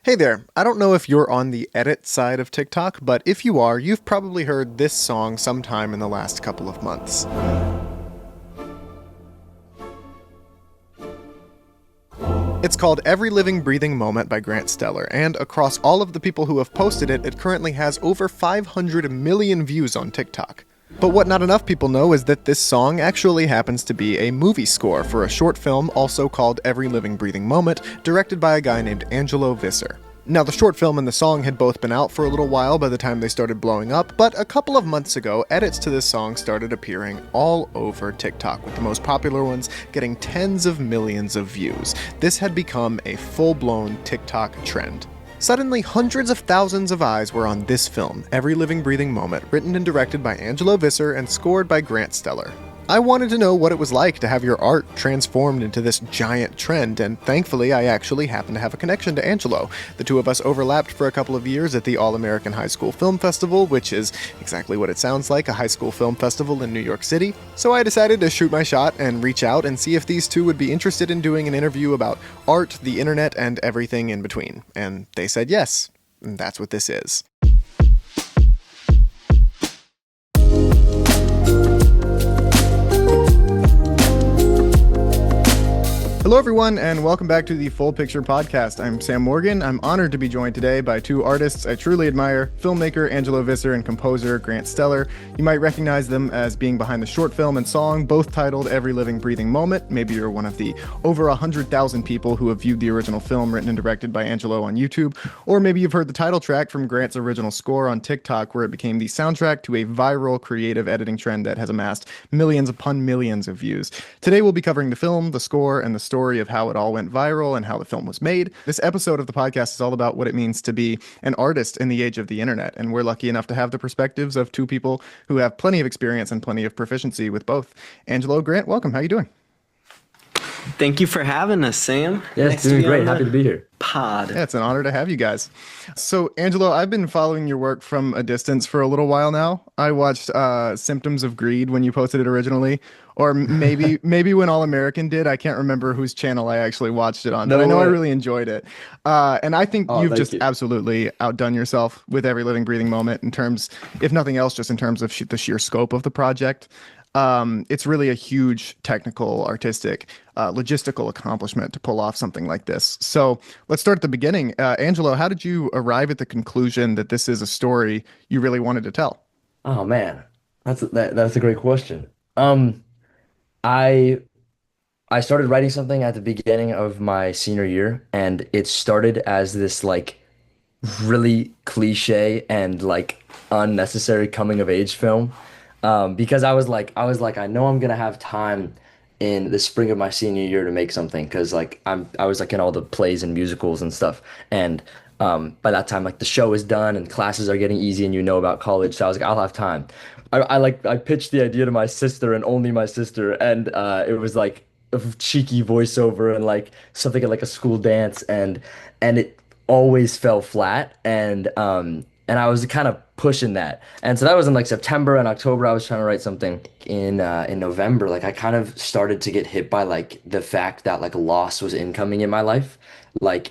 Hey there, I don't know if you're on the edit side of TikTok, but if you are, you've probably heard this song sometime in the last couple of months. It's called Every Living Breathing Moment by Grant Stellar, and across all of the people who have posted it, it currently has over 500 million views on TikTok. But what not enough people know is that this song actually happens to be a movie score for a short film also called Every Living Breathing Moment, directed by a guy named Angelo Visser. Now, the short film and the song had both been out for a little while by the time they started blowing up, but a couple of months ago, edits to this song started appearing all over TikTok, with the most popular ones getting tens of millions of views. This had become a full-blown TikTok trend. Suddenly, hundreds of thousands of eyes were on this film, Every Living Breathing Moment, written and directed by Angelo Visser and scored by Grant Stellar. I wanted to know what it was like to have your art transformed into this giant trend, and thankfully I actually happen to have a connection to Angelo. The two of us overlapped for a couple of years at the All-American High School Film Festival, which is exactly what it sounds like, a high school film festival in New York City. So I decided to shoot my shot and reach out and see if these two would be interested in doing an interview about art, the internet, and everything in between. And they said yes, and that's what this is. Hello, everyone, and welcome back to the Full Picture Podcast. I'm Sam Morgan. I'm honored to be joined today by two artists I truly admire, filmmaker Angelo Visser and composer Grant Stellar. You might recognize them as being behind the short film and song, both titled Every Living Breathing Moment. Maybe you're one of the over 100,000 people who have viewed the original film written and directed by Angelo on YouTube, or maybe you've heard the title track from Grant's original score on TikTok, where it became the soundtrack to a viral creative editing trend that has amassed millions upon millions of views. Today we'll be covering the film, the score, and the story of how it all went viral and how the film was made. This episode of the podcast is all about what it means to be an artist in the age of the internet, and we're lucky enough to have the perspectives of two people who have plenty of experience and plenty of proficiency with both. Angelo, Grant, welcome. How you doing? Thank you for having us, Sam. Yes, Nice doing to be great. on Happy the to be here. pod. Yeah, it's an honor to have you guys. So, Angelo, I've been following your work from a distance for a little while now. I watched Symptoms of Greed when you posted it originally, or maybe when All American did. I can't remember whose channel I actually watched it on, but No I know I way. really enjoyed it. And I think Oh, you've thank just you. absolutely outdone yourself with Every Living Breathing Moment in terms, if nothing else, just in terms of the sheer scope of the project. It's really a huge technical, artistic, logistical accomplishment to pull off something like this. So let's start at the beginning. Angelo, how did you arrive at the conclusion that this is a story you really wanted to tell? Oh man, that's a great question. Um, I I started writing something at the beginning of my senior year, and it started as this like really cliche and like unnecessary coming of age film. Because I was like, I know I'm gonna have time in the spring of my senior year to make something because I was like in all the plays and musicals and stuff. And by that time, like the show is done and classes are getting easy and you know about college. So I was like, I'll have time. I pitched the idea to my sister and only my sister, and it was like a cheeky voiceover and like something at like a school dance, and it always fell flat, and I was kind of pushing that. And so that was in like September and October. I was trying to write something in November. Like I kind of started to get hit by like the fact that like loss was incoming in my life. Like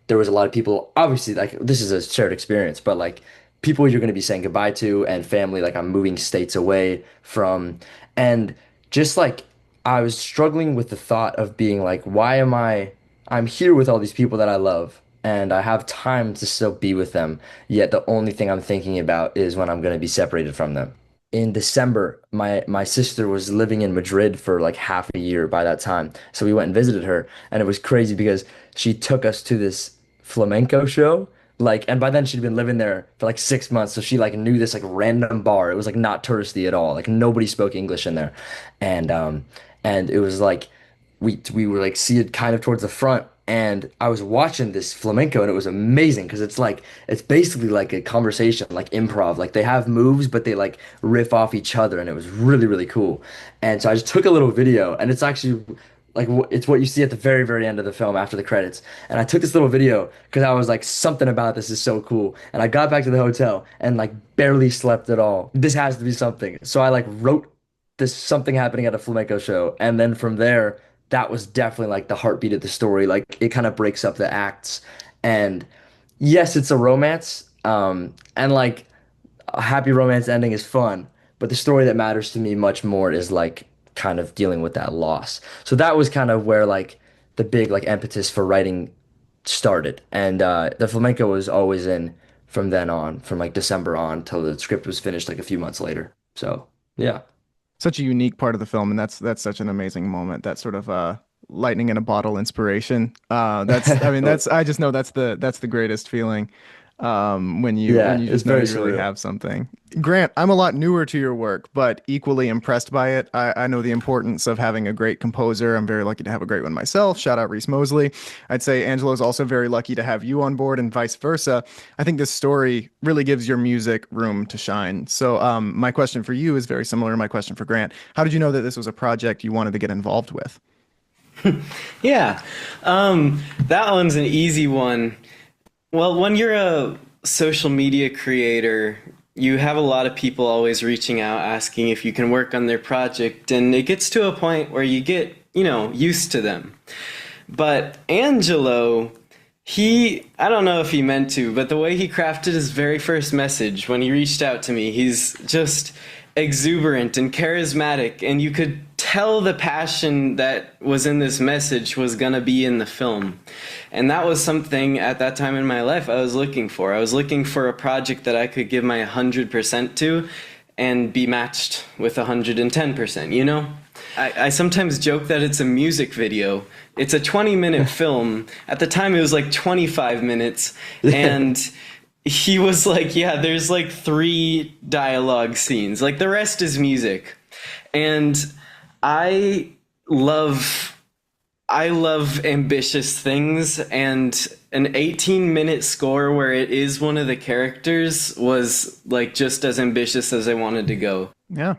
there was a lot of people, obviously like this is a shared experience, but like people you're going to be saying goodbye to and family like I'm moving states away from, and just like I was struggling with the thought of being like, why am I'm here with all these people that I love and I have time to still be with them, yet the only thing I'm thinking about is when I'm going to be separated from them. In December, my sister was living in Madrid for like half a year by that time. So we went and visited her, and it was crazy because she took us to this flamenco show. Like, and by then she'd been living there for like 6 months, so she like knew this like random bar. It was like not touristy at all. Like nobody spoke English in there, and it was like we were like seated kind of towards the front, and I was watching this flamenco, and it was amazing because it's basically like a conversation, like improv. Like they have moves, but they like riff off each other, and it was really really cool. And so I just took a little video, and it's actually like it's what you see at the very very end of the film after the credits. And I took this little video because I was like, something about this is so cool. And I got back to the hotel and like barely slept at all. This has to be something. So I like wrote this something happening at a flamenco show, and then from there that was definitely like the heartbeat of the story. Like it kind of breaks up the acts, And yes, it's a romance, and like a happy romance ending is fun, but the story that matters to me much more is like kind of dealing with that loss. So that was kind of where like the big like impetus for writing started. And the flamenco was always in from then on, from like December on till the script was finished like a few months later. So yeah. Such a unique part of the film, and that's such an amazing moment. That sort of lightning in a bottle inspiration. That's I mean that's I just know that's the greatest feeling when Yeah, you it's just know very you really surreal. have something. Grant, I'm a lot newer to your work, but equally impressed by it. I know the importance of having a great composer. I'm very lucky to have a great one myself. Shout out Reese Mosley. I'd say Angelo's also very lucky to have you on board, and vice versa. I think this story really gives your music room to shine. So, my question for you is very similar to my question for Grant. How did you know that this was a project you wanted to get involved with? Yeah, that one's an easy one. Well, when you're a social media creator, you have a lot of people always reaching out asking if you can work on their project, and it gets to a point where you get, used to them. But Angelo, I don't know if he meant to, but the way he crafted his very first message when he reached out to me, he's just exuberant and charismatic, and you could tell the passion that was in this message was gonna be in the film. And that was something at that time in my life I was looking for. I was looking for a project that I could give my 100% to and be matched with 110%, you know? I sometimes joke that it's a music video. It's a 20-minute film. At the time, it was like 25 minutes. And he was like, yeah, there's like 3 dialogue scenes. Like the rest is music. And I love I love ambitious things, and an 18-minute score where it is one of the characters was like just as ambitious as I wanted to go. Yeah.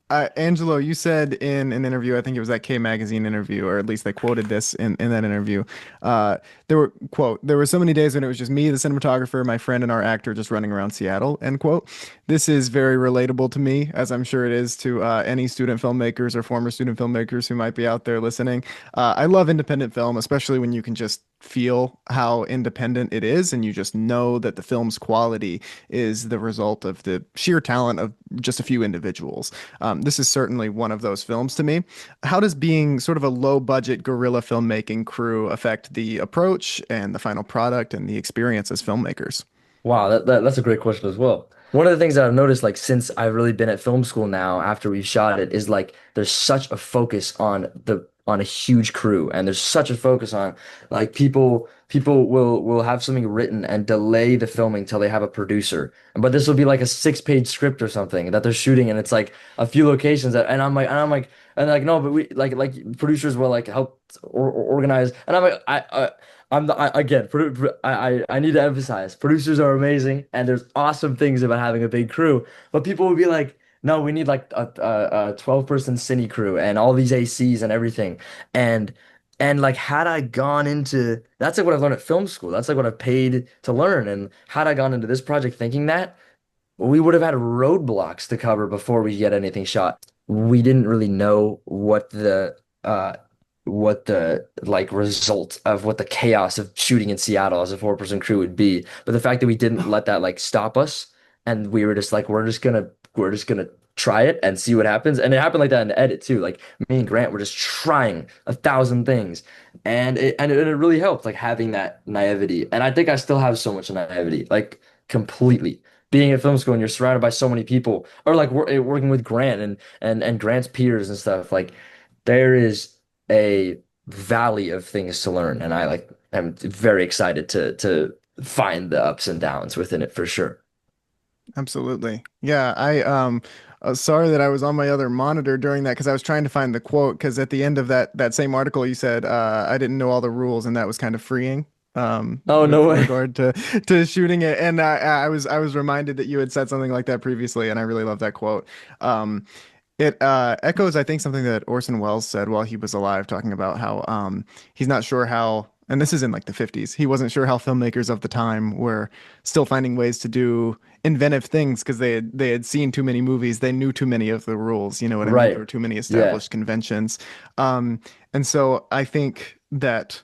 Angelo, you said in an interview, I think it was that K Magazine interview, or at least they quoted this in that interview. There were so many days when it was just me, the cinematographer, my friend, and our actor just running around Seattle, end quote. This is very relatable to me, as I'm sure it is to any student filmmakers or former student filmmakers who might be out there listening. I love independent film, especially when you can just feel how independent it is and you just know that the film's quality is the result of the sheer talent of just a few individuals. This is certainly one of those films to me. How does being sort of a low budget guerrilla filmmaking crew affect the approach and the final product and the experience as filmmakers? Wow, that's a great question as well. One of the things that I've noticed, like since I've really been at film school now, after we've shot it, is like there's such a focus on a huge crew, and there's such a focus on like people will have something written and delay the filming till they have a producer. But this will be like a 6-page script or something that they're shooting, and it's like a few locations that, and like no, but we like producers will like help or organize, and I'm like I'm the, I, again, I need to emphasize, producers are amazing, and there's awesome things about having a big crew. But people would be like, no, we need like a 12-person cine crew and all these ACs and everything. And like had I gone into that's like what I've learned at film school. That's like what I've paid to learn. And had I gone into this project thinking that, we would have had roadblocks to cover before we get anything shot. We didn't really know what the like result of what the chaos of shooting in Seattle as a 4-person crew would be. But the fact that we didn't let that like stop us, and we were just like we're just gonna try it and see what happens. And it happened like that in the edit too. Like me and Grant were just trying 1,000 things, and it really helped like having that naivety. And I think I still have so much naivety, like completely. Being at film school and you're surrounded by so many people, or like working with Grant and Grant's peers and stuff, like there is a valley of things to learn, and I like am very excited to find the ups and downs within it for sure. Absolutely. Yeah, sorry that I was on my other monitor during that because I was trying to find the quote because at the end of that same article you said I didn't know all the rules and that was kind of freeing Oh, with no way. regard to shooting it. And I was reminded that you had said something like that previously and I really love that quote. Um It echoes, I think, something that Orson Welles said while he was alive, talking about how he's not sure how, and this is in like the 50s, he wasn't sure how filmmakers of the time were still finding ways to do inventive things because they had seen too many movies, they knew too many of the rules, you know what I mean? There Right. were too many Yeah. established conventions. Um, and so I think that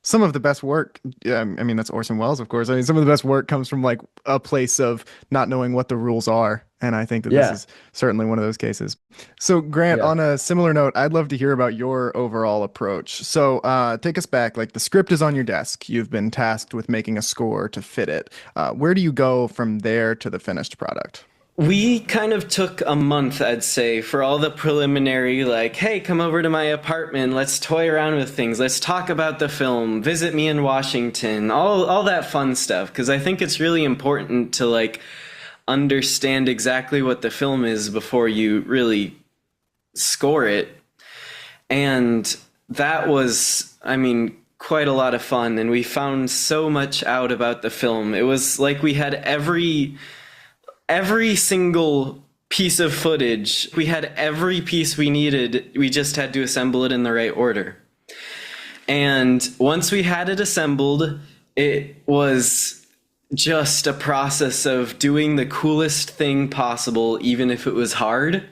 some of the best work, yeah, I mean, that's Orson Welles, of course. I mean, some of the best work comes from like a place of not knowing what the rules are. And I think that this Yeah, is certainly one of those cases. So, Grant, yeah. on a similar note, I'd love to hear about your overall approach. So, take us back. Like the script is on your desk. You've been tasked with making a score to fit it. Where do you go from there to the finished product? We kind of took a month, I'd say, for all the preliminary, like, hey, come over to my apartment, let's toy around with things, let's talk about the film, visit me in Washington, all that fun stuff. Because I think it's really important to like understand exactly what the film is before you really score it. And that was, I mean, quite a lot of fun. And we found so much out about the film. It was like we had every single piece of footage. We had every piece we needed. We just had to assemble it in the right order. And once we had it assembled, it was just a process of doing the coolest thing possible, even if it was hard.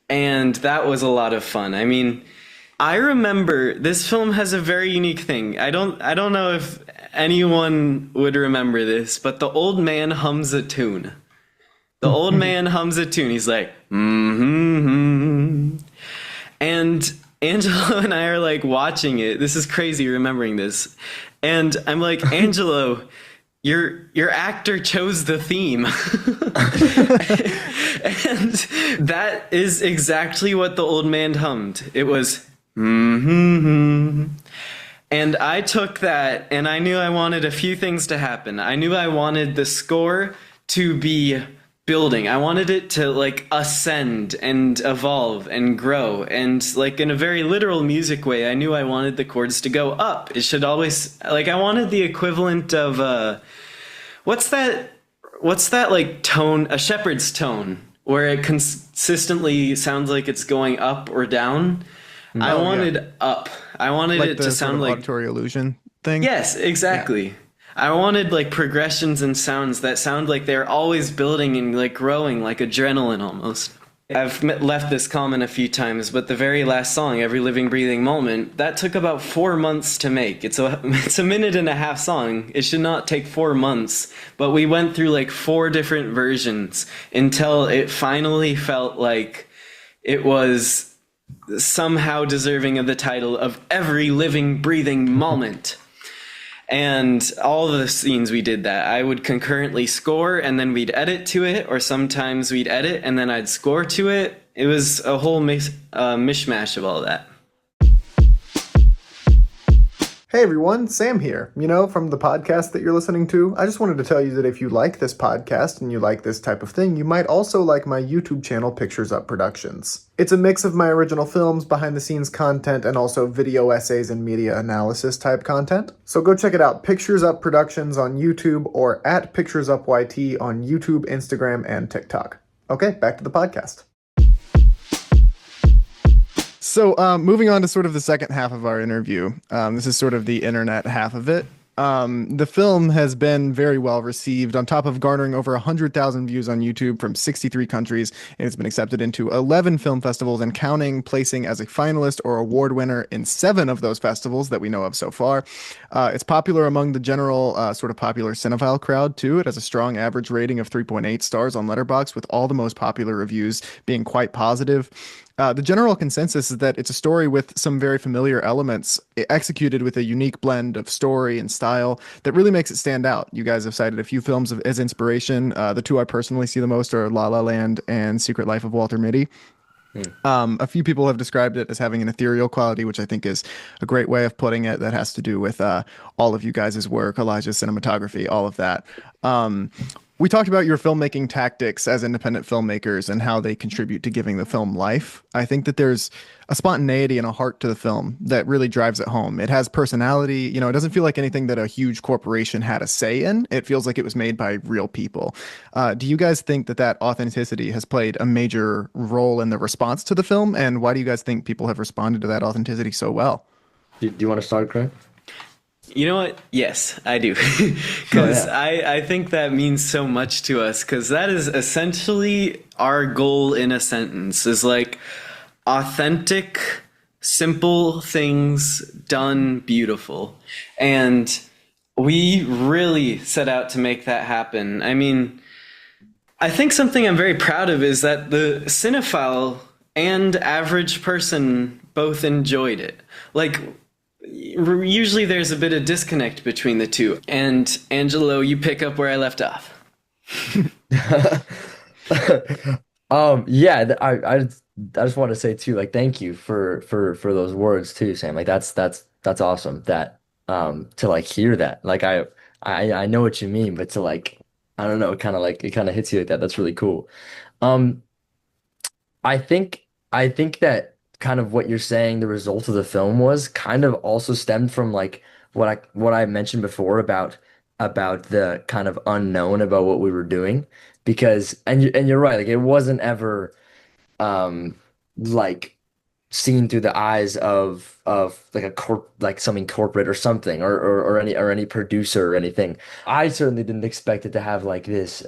And that was a lot of fun. I mean, I remember this film has a very unique thing. I don't know if anyone would remember this, but the old man hums a tune. The old man hums a tune. He's like, mm-hmm. And Angelo and I are like watching it. This is crazy remembering this. And I'm like, Angelo, your actor chose the theme. And that is exactly what the old man hummed. It was, mm-hmm. And I took that and I knew I wanted a few things to happen. I knew I wanted the score to be building. I wanted it to like ascend and evolve and grow. And like in a very literal music way, I knew I wanted the chords to go up. It should always like I wanted the equivalent of what's that like tone, a shepherd's tone, where it consistently sounds like it's going up or down. I wanted up. I wanted Like it the to sort sound of like auditory illusion thing? yes, exactly. I wanted like progressions and sounds that sound like they're always building and like growing, like adrenaline almost. I've left this comment a few times, but the very last song, Every Living Breathing Moment, that took about 4 months to make. It's a minute and a half song. It should not take 4 months, but we went through like 4 different versions until it finally felt like it was somehow deserving of the title of Every Living Breathing Moment. And all the scenes we did that. I would concurrently score and then we'd edit to it, or sometimes we'd edit and then I'd score to it. It was a whole mishmash of all that. Hey everyone, Sam here. You know, from the podcast that you're listening to, I just wanted to tell you that if you like this podcast and you like this type of thing, you might also like my YouTube channel, Pictures Up Productions. It's a mix of my original films, behind-the-scenes content, and also video essays and media analysis type content. So go check it out, Pictures Up Productions on YouTube or at Pictures Up YT on YouTube, Instagram, and TikTok. Okay, back to the podcast. So, moving on to sort of the second half of our interview, this is sort of the internet half of it. The film has been very well received, on top of garnering over 100,000 views on YouTube from 63 countries, and it's been accepted into 11 film festivals and counting, placing as a finalist or award winner in 7 of those festivals that we know of so far. It's popular among the general sort of popular cinephile crowd, too. It has a strong average rating of 3.8 stars on Letterboxd, with all the most popular reviews being quite positive. The general consensus is that it's a story with some very familiar elements, executed with a unique blend of story and style that really makes it stand out. You guys have cited a few films as inspiration. The 2 I personally see the most are La La Land and Secret Life of Walter Mitty. A few people have described it as having an ethereal quality, which I think is a great way of putting it. That has to do with all of you guys' work, Elijah's cinematography, all of that. We talked about your filmmaking tactics as independent filmmakers and how they contribute to giving the film life. I think that there's a spontaneity and a heart to the film that really drives it home. It has personality. You know, it doesn't feel like anything that a huge corporation had a say in. It feels like it was made by real people. Do you guys think that that authenticity has played a major role in the response to the film? And why do you guys think people have responded to that authenticity so well? Do you want to start, Craig? You know what? Yes, I do. Because I think that means so much to us, because that is essentially our goal in a sentence, is like authentic simple things done beautiful. And we really set out to make that happen. I mean, I think something I'm very proud of is that the cinephile and average person both enjoyed it. Like, usually there's a bit of disconnect between the two. And Angelo, you pick up where I left off. Yeah, I just want to say too, like, thank you for those words too, Sam. Like, that's awesome that to like hear that. Like, I know what you mean, but to like, I don't know, it kind of hits you like that. That's really cool. Um, I think that kind of what you're saying, the result of the film was kind of also stemmed from like what I mentioned before about the kind of unknown about what we were doing because and you're right, like it wasn't ever um like seen through the eyes of like a like something corporate or something or any producer or anything. I certainly didn't expect it to have like this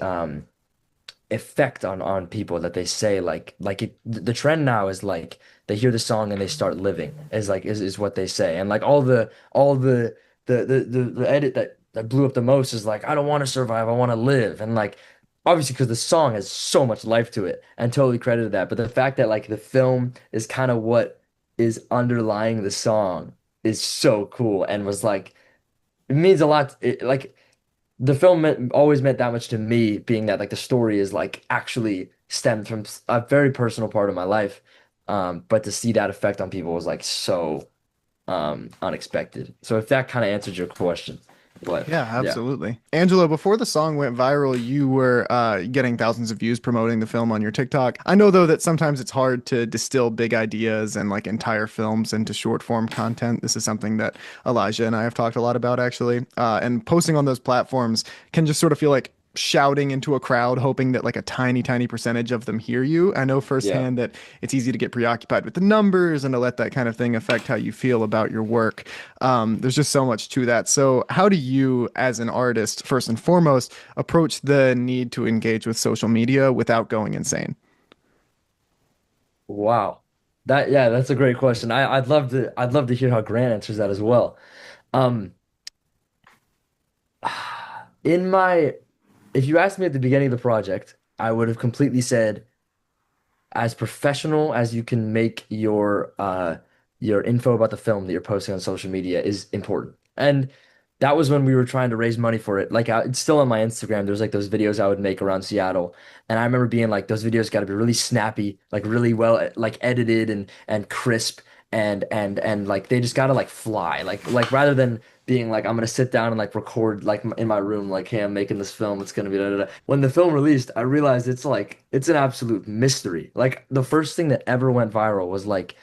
effect on people that they say the trend now is like they hear the song and they start living is what they say, and like all the edit that blew up the most is like, I don't want to survive, I want to live. And like obviously because the song has so much life to it and totally credited that, but the fact that like the film is kind of what is underlying the song is so cool and was like it means a lot. Like the film always meant that much to me, being that like the story is like actually stemmed from a very personal part of my life. But to see that effect on people was like so unexpected. So if that kind of answered your question, but Yeah, yeah, absolutely. Angelo, before the song went viral, you were getting thousands of views promoting the film on your TikTok. I know, though, that sometimes it's hard to distill big ideas and like entire films into short form content. This is something that Elijah and I have talked a lot about, actually. And posting on those platforms can just sort of feel like shouting into a crowd, hoping that like a tiny, tiny percentage of them hear you. I know yeah. firsthand that it's easy to get preoccupied with the numbers and to let that kind of thing affect how you feel about your work. There's just so much to that. So, how do you, as an artist, first and foremost, approach the need to engage with social media without going insane? Wow. That's a great question. I'd love to hear how Grant answers that as well. Um, in my if you asked me at the beginning of the project, I would have completely said as professional as you can make your info about the film that you're posting on social media is important. And that was when we were trying to raise money for it. Like it's still on my Instagram. There's like those videos I would make around Seattle, and I remember being like, those videos got to be really snappy, like really well like edited and crisp, and like they just gotta like fly. Like rather than being like, I'm gonna sit down and like record like in my room, like, hey, I'm making this film, it's gonna be da, da, da. When the film released, I realized it's like it's an absolute mystery. Like the first thing that ever went viral was like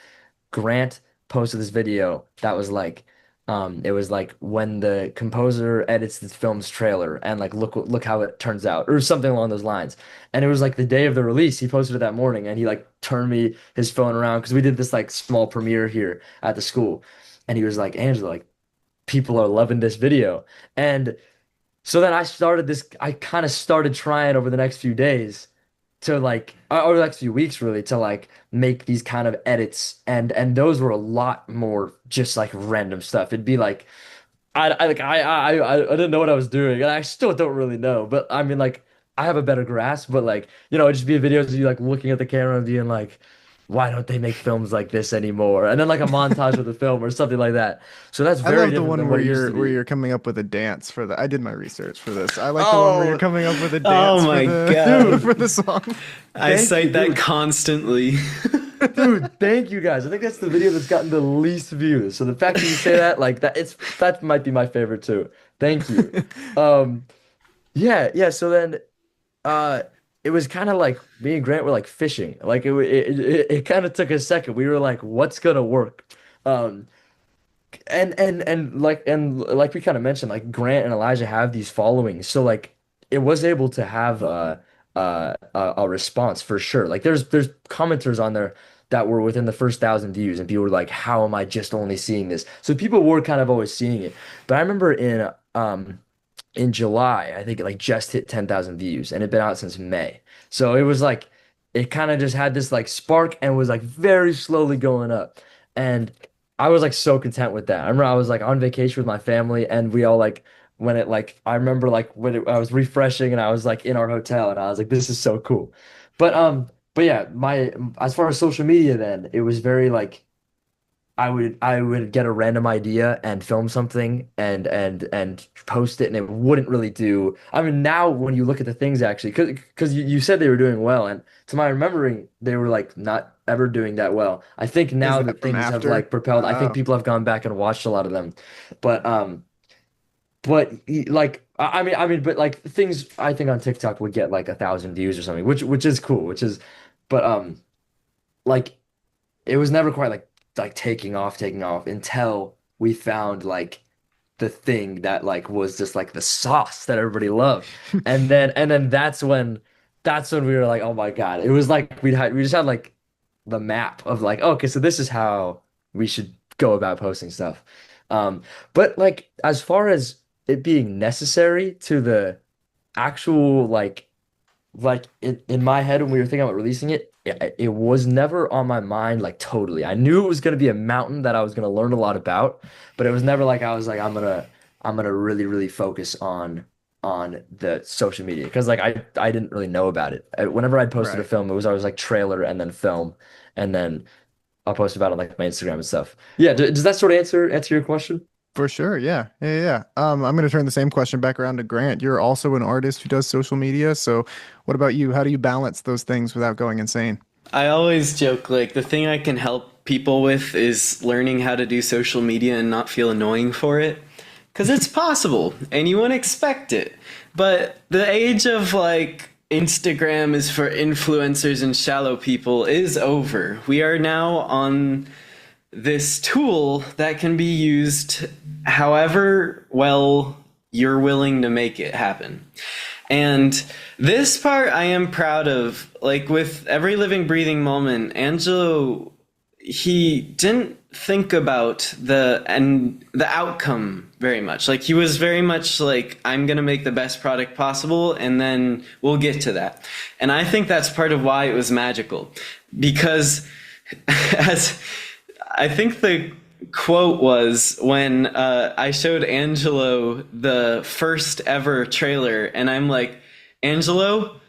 Grant posted this video that was like it was like when the composer edits this film's trailer and like look how it turns out or something along those lines. And it was like the day of the release, he posted it that morning and he like turned me his phone around because we did this like small premiere here at the school. And he was like, Angela, like people are loving this video. And so then I kind of started trying over the next few days to like or the next few weeks really to like make these kind of edits, and those were a lot more just like random stuff. It'd be like I didn't know what I was doing, and I still don't really know, but I mean like I have a better grasp, but like it'd just be videos of you like looking at the camera and being like, why don't they make films like this anymore? And then like a montage of the film or something like that. So that's I very love the different one than what it used to where be. you're coming up with a dance for the. I did my research for this. I like the one where you're Oh, coming up with a Oh dance for my the dude, for the song. I thank you, cite that dude. constantly. Dude, thank you guys. I think that's the video that's gotten the least views. So the fact that you say that, like that might be my favorite too. Thank you. Um, yeah. So then, uh, it was kind of like me and Grant were like fishing. Like it kind of took a second. We were like, what's gonna work? Um, and like we kind of mentioned, like Grant and Elijah have these followings, so like it was able to have a response for sure. Like there's commenters on there that were within the first 1,000 views, and people were like, "How am I just only seeing this?" So people were kind of always seeing it. But I remember in July, I think it like just hit 10,000 views, and it'd been out since May. So it was like it kind of just had this like spark and was like very slowly going up. And I was like so content with that. I remember I was like on vacation with my family, and we all like when it like I remember like when I was refreshing and I was like in our hotel, and I was like, this is so cool. But yeah, my as far as social media, then it was very like I would get a random idea and film something and post it, and it wouldn't really do. I mean, now when you look at the things actually, because you said they were doing well, and to my remembering, they were like not ever doing that well. I think Is now that that from things have after? like propelled, I think Oh, people have gone back and watched a lot of them, but like I mean, but like things I think on TikTok would get like 1,000 views or something, which is cool, but like it was never quite like taking off until we found like the thing that like was just like the sauce that everybody loved. And then that's when we were like, oh my God. It was like we just had like the map of like, oh, okay, so this is how we should go about posting stuff. But like as far as it being necessary to the actual like in my head when we were thinking about releasing it was never on my mind like totally. I knew it was going to be a mountain that I was going to learn a lot about, but it was never like I was like I'm gonna really focus on the social media because like I didn't really know about it. Whenever I posted a right. film, it was always like trailer and then film, and then I'll post about it on like my Instagram and stuff. Yeah, does that sort of answer your question? For sure. Yeah. Yeah. Yeah. I'm going to turn the same question back around to Grant. You're also an artist who does social media. So what about you? How do you balance those things without going insane? I always joke like the thing I can help people with is learning how to do social media and not feel annoying for it. Because it's possible and you wouldn't expect it. But the age of like Instagram is for influencers and shallow people is over. We are now on this tool that can be used however well you're willing to make it happen. And this part I am proud of. Like with every living, breathing moment, Angelo, he didn't think about the outcome very much. Like he was very much like, I'm gonna make the best product possible, and then we'll get to that. And I think that's part of why it was magical, because as I think the quote was when I showed Angelo the first ever trailer, and I'm like, Angelo,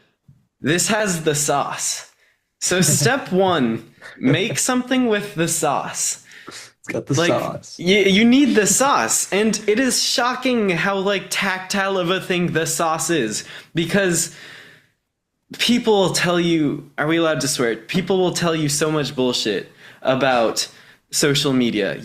this has the sauce. So step one, make something with the sauce. It's got the Like sauce. you need the sauce, and it is shocking how like tactile of a thing the sauce is, because people will tell you, are we allowed to swear? People will tell you so much bullshit about social media.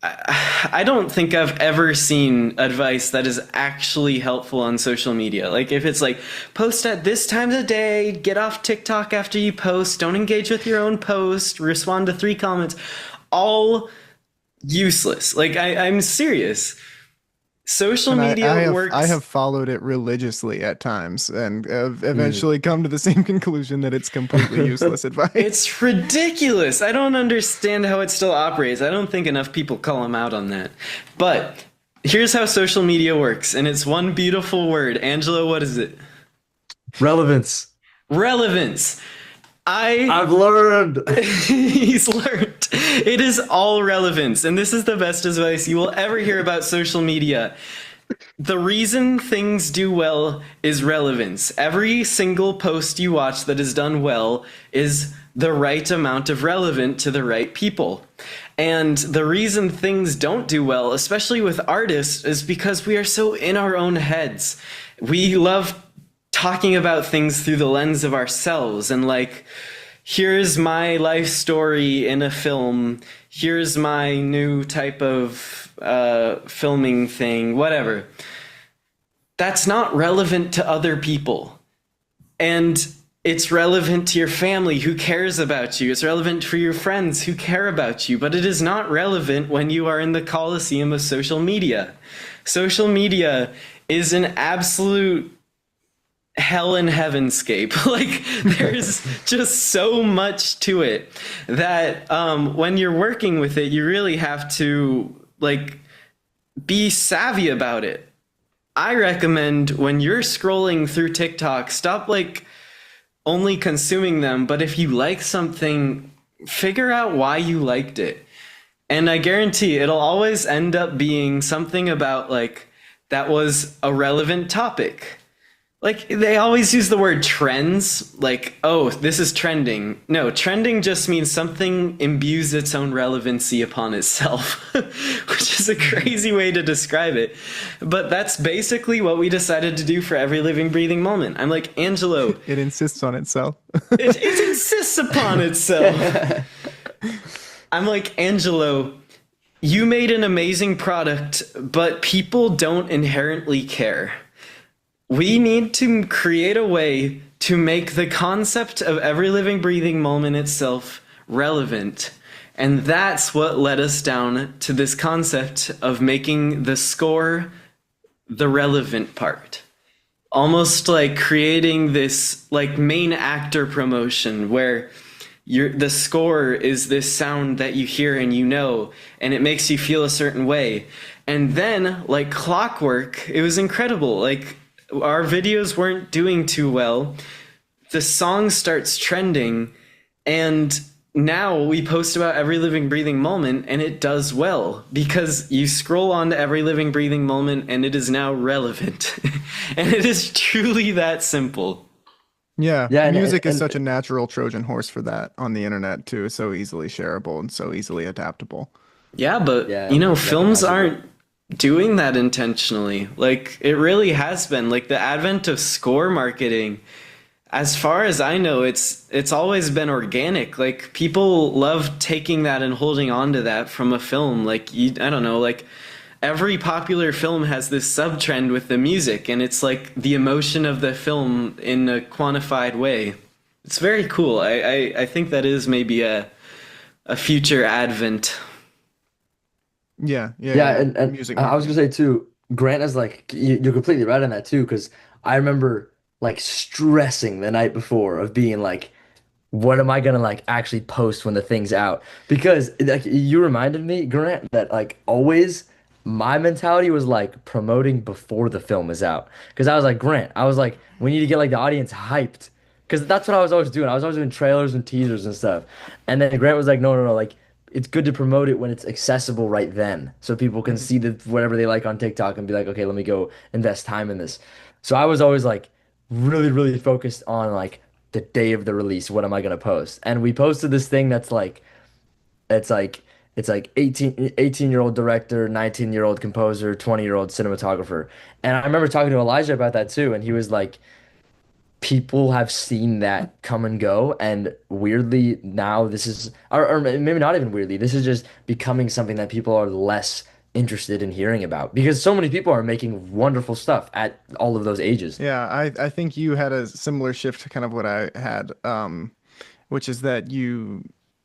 I don't think I've ever seen advice that is actually helpful on social media. Like if it's like post at this time of the day, get off TikTok after you post, don't engage with your own post, respond to 3 comments, all useless. Like I'm serious. Social And media I works. have followed it religiously at times and have Mm. eventually come to the same conclusion that it's completely useless advice. It's ridiculous. I don't understand how it still operates. I don't think enough people call him out on that. But here's how social media works, and it's one beautiful word. Angelo, what is it? Relevance. Relevance. I I've learned. He's learned. It is all relevance, and this is the best advice you will ever hear about social media. The reason things do well is relevance. Every single post you watch that is done well is the right amount of relevant to the right people. And the reason things don't do well, especially with artists, is because we are so in our own heads. We love talking about things through the lens of ourselves, and like, here's my life story in a film, here's my new type of filming thing, whatever. That's not relevant to other people. And it's relevant to your family who cares about you. It's relevant for your friends who care about you, but it is not relevant when you are in the coliseum of social media. Social media is an absolute hell and heavenscape. Like there's just so much to it that when you're working with it, you really have to like be savvy about it. I recommend when you're scrolling through TikTok, stop like only consuming them, but if you like something, figure out why you liked it. And I guarantee it'll always end up being something about like that was a relevant topic. Like they always use the word trends, like, oh, this is trending. No, trending just means something imbues its own relevancy upon itself, which is a crazy way to describe it. But that's basically what we decided to do for every living, breathing moment. I'm like, Angelo, It insists on itself. it insists upon itself. I'm like, Angelo, you made an amazing product, but people don't inherently care. We need to create a way to make the concept of every living, breathing moment itself relevant. And that's what led us down to this concept of making the score the relevant part. Almost like creating this like main actor promotion where the score is this sound that you hear and you know, and it makes you feel a certain way. And then, like clockwork, it was incredible. Like our videos weren't doing too well. The song starts trending, and now we post about every living, breathing moment, and it does well because you scroll on to every living, breathing moment, and it is now relevant. And it is truly that simple. Yeah, Yeah, music is such a natural Trojan horse for that on the internet too. So easily shareable and so easily adaptable. Yeah, but yeah, films recognizable. aren't doing that intentionally. Like it really has been. Like the advent of score marketing, as far as I know, it's always been organic. Like people love taking that and holding on to that from a film. Like I don't know, like every popular film has this sub trend with the music, and it's like the emotion of the film in a quantified way. It's very cool. I think that is maybe a future advent. Yeah, yeah, Yeah, yeah. and Music I was marketing. gonna say too, Grant is like you're completely right on that too, because I remember like stressing the night before of being like, what am I gonna like actually post when the thing's out? Because like you reminded me, Grant, that like always my mentality was like promoting before the film is out. Because I was like, Grant, I was like, we need to get like the audience hyped. Because that's what I was always doing. I was always doing trailers and teasers and stuff. And then Grant was like, no, no, no, like it's good to promote it when it's accessible right then. So people can Mhm. see the whatever they like on TikTok and be like, okay, let me go invest time in this. So I was always like really, really focused on like the day of the release, what am I gonna post? And we posted this thing that's like it's like it's like 18-year-old director, 19-year-old composer, 20-year-old cinematographer. And I remember talking to Elijah about that too, and he was like, people have seen that come and go, and weirdly now this is or maybe not even weirdly, this is just becoming something that people are less interested in hearing about because so many people are making wonderful stuff at all of those ages. Yeah, I think you had a similar shift to kind of what I had, which is that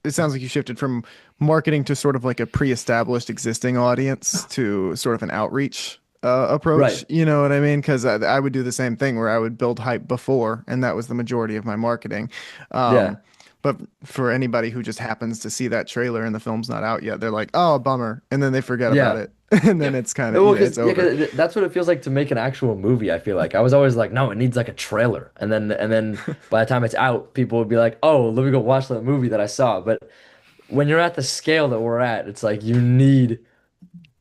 it sounds like you shifted from marketing to sort of like a pre-established existing audience to sort of an outreach approach. Right. You know what I mean? Because I would do the same thing where I would build hype before, and that was the majority of my marketing. Um, Yeah. but for anybody who just happens to see that trailer and the film's not out yet, they're like, "Oh, bummer," and then they forget about Yeah. it, and then Yep. it's kind of Well, yeah, it's because yeah, over. 'cause that's what it feels like to make an actual movie. I feel like I was always like, no, it needs like a trailer, and then by the time it's out, people would be like, oh, let me go watch that movie that I saw. But when you're at the scale that we're at, it's like you need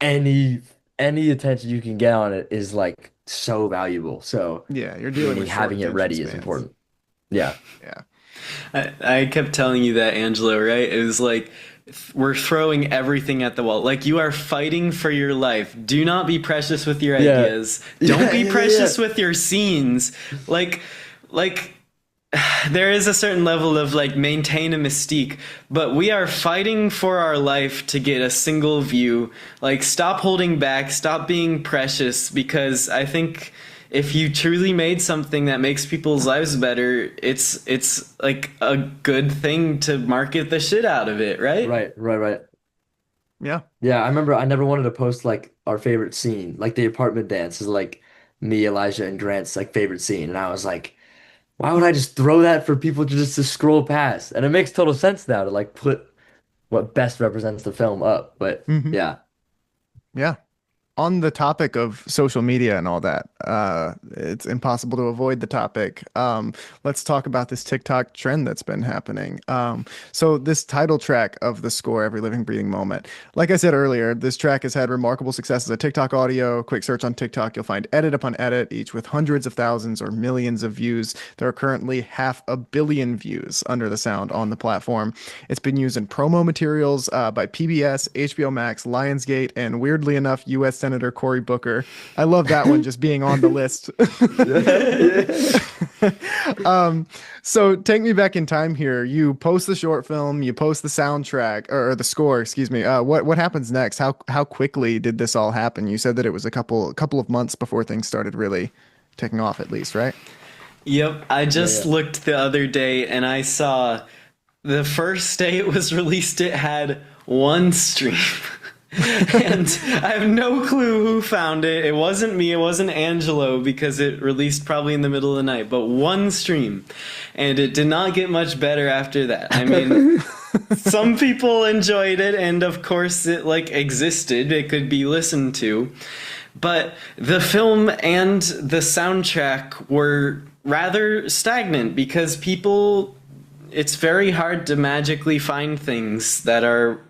any any attention you can get on it is like so valuable. So Yeah, you're dealing meaning with short having it attention ready is spans. important. Yeah. Yeah. I kept telling you that, Angelo, right? It was like we're throwing everything at the wall. Like you are fighting for your life. Do not be precious with your Yeah. ideas. Don't Yeah. be Yeah. Yeah. precious with your scenes. Like, like there is a certain level of like maintain a mystique, but we are fighting for our life to get a single view. Like stop holding back, stop being precious, because I think if you truly made something that makes people's lives better, it's like a good thing to market the shit out of it, right? Right. Right. Right. Yeah. Yeah. I remember I never wanted to post like our favorite scene, like the apartment dance is like me, Elijah, and Grant's like favorite scene, and I was like. Why would I just throw that for people to scroll past? And it makes total sense now to like put what best represents the film up. But Hmm. yeah, Yeah. on the topic of social media and all that, it's impossible to avoid the topic. Let's talk about this TikTok trend that's been happening. So this title track of the score, Every Living Breathing Moment, like I said earlier, this track has had remarkable success as a TikTok audio. Quick search on TikTok, you'll find edit upon edit, each with hundreds of thousands or millions of views. There are currently 500 million views under the sound on the platform. It's been used in promo materials by PBS, HBO Max, Lionsgate, and weirdly enough, U.S. Senator Cory Booker. I love that one just being on the list. So take me back in time here. You post the short film, you post the soundtrack or the score, excuse me. What happens next? How quickly did this all happen? You said that it was a couple of months before things started really taking off, at least, right? Yep, I just looked the other day and I saw the first day it was released, it had 1 stream. And I have no clue who found it. It wasn't me, it wasn't Angelo, because it released probably in the middle of the night, but 1 stream. And it did not get much better after that. I mean, some people enjoyed it, and of course it like existed, it could be listened to. But the film and the soundtrack were rather stagnant because it's very hard to magically find things that are,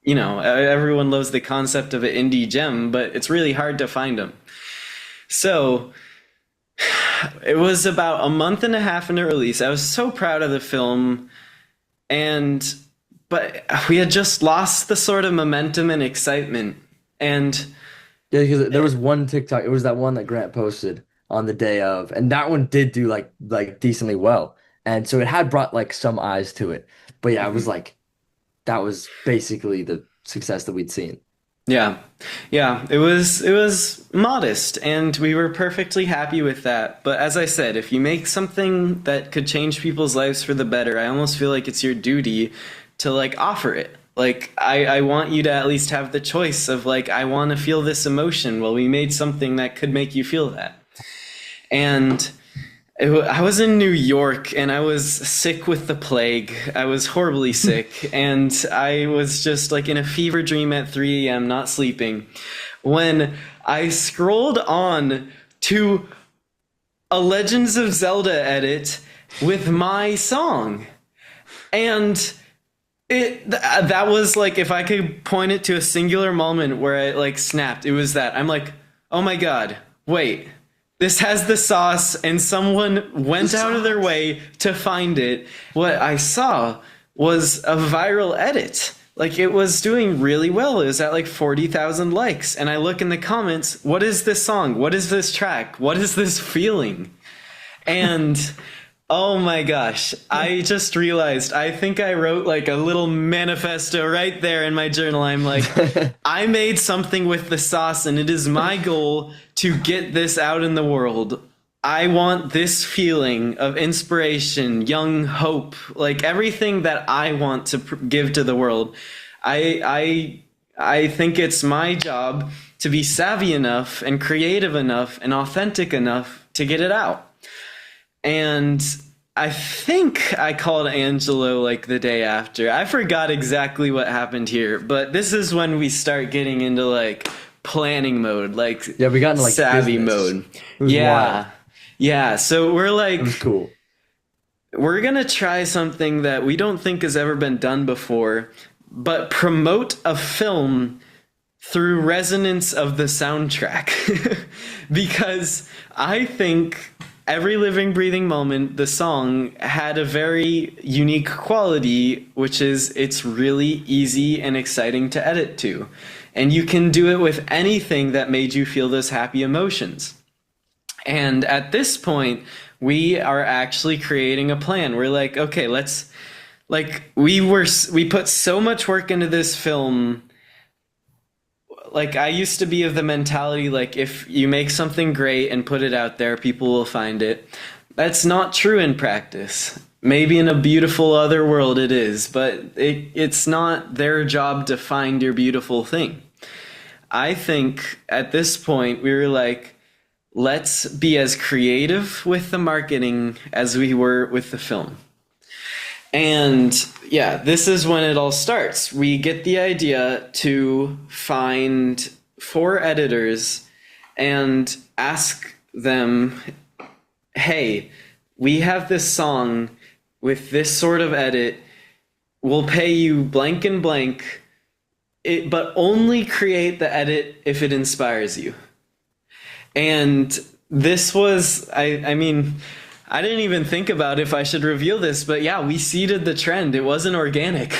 everyone loves the concept of an indie gem, but it's really hard to find them. So it was about a month and a half into release. I was so proud of the film, but we had just lost the sort of momentum and excitement. And yeah, because there was one TikTok. It was that one that Grant posted on the day of, and that one did do like decently well, and so it had brought like some eyes to it. But yeah, it was like that was basically the success that we'd seen. Yeah, it was modest, and we were perfectly happy with that. But as I said, if you make something that could change people's lives for the better, I almost feel like it's your duty to like offer it. Like, I want you to at least have the choice of like, I want to feel this emotion. Well, we made something that could make you feel that. And I was in New York and I was sick with the plague. I was horribly sick, and I was just like in a fever dream at 3 a.m. not sleeping when I scrolled on to a Legends of Zelda edit with my song. And that was like, if I could point it to a singular moment where I like snapped, it was that. I'm like, oh my God, wait, this has the sauce, and someone went out of their way to find it. What I saw was a viral edit. Like, it was doing really well. It was at like 40,000 likes. And I look in the comments, what is this song? What is this track? What is this feeling? And oh my gosh, I just realized, I think I wrote like a little manifesto right there in my journal. I'm like, I made something with the sauce, and it is my goal to get this out in the world. I want this feeling of inspiration, young hope, like everything that I want to give to the world. I think it's my job to be savvy enough and creative enough and authentic enough to get it out. And I think I called Angelo like the day after. I forgot exactly what happened here, but this is when we start getting into like planning mode, like we got into like savvy business. mode. Wild. Yeah. So we're like, it was cool. We're gonna try something that we don't think has ever been done before, but promote a film through resonance of the soundtrack. Because I think Every Living Breathing Moment, the song, had a very unique quality, which is it's really easy and exciting to edit to. And you can do it with anything that made you feel those happy emotions. And at this point, we are actually creating a plan. We're like, okay, let's, like, we put so much work into this film. Like, I used to be of the mentality, like, if you make something great and put it out there, people will find it. That's not true in practice. Maybe in a beautiful other world it is, but it's not their job to find your beautiful thing. I think at this point, we were like, let's be as creative with the marketing as we were with the film. And yeah, this is when it all starts. We get the idea to find 4 editors and ask them, hey, we have this song with this sort of edit. We'll pay you blank and blank, but only create the edit if it inspires you. And this was, I mean, I didn't even think about if I should reveal this, but yeah, we seeded the trend. It wasn't organic.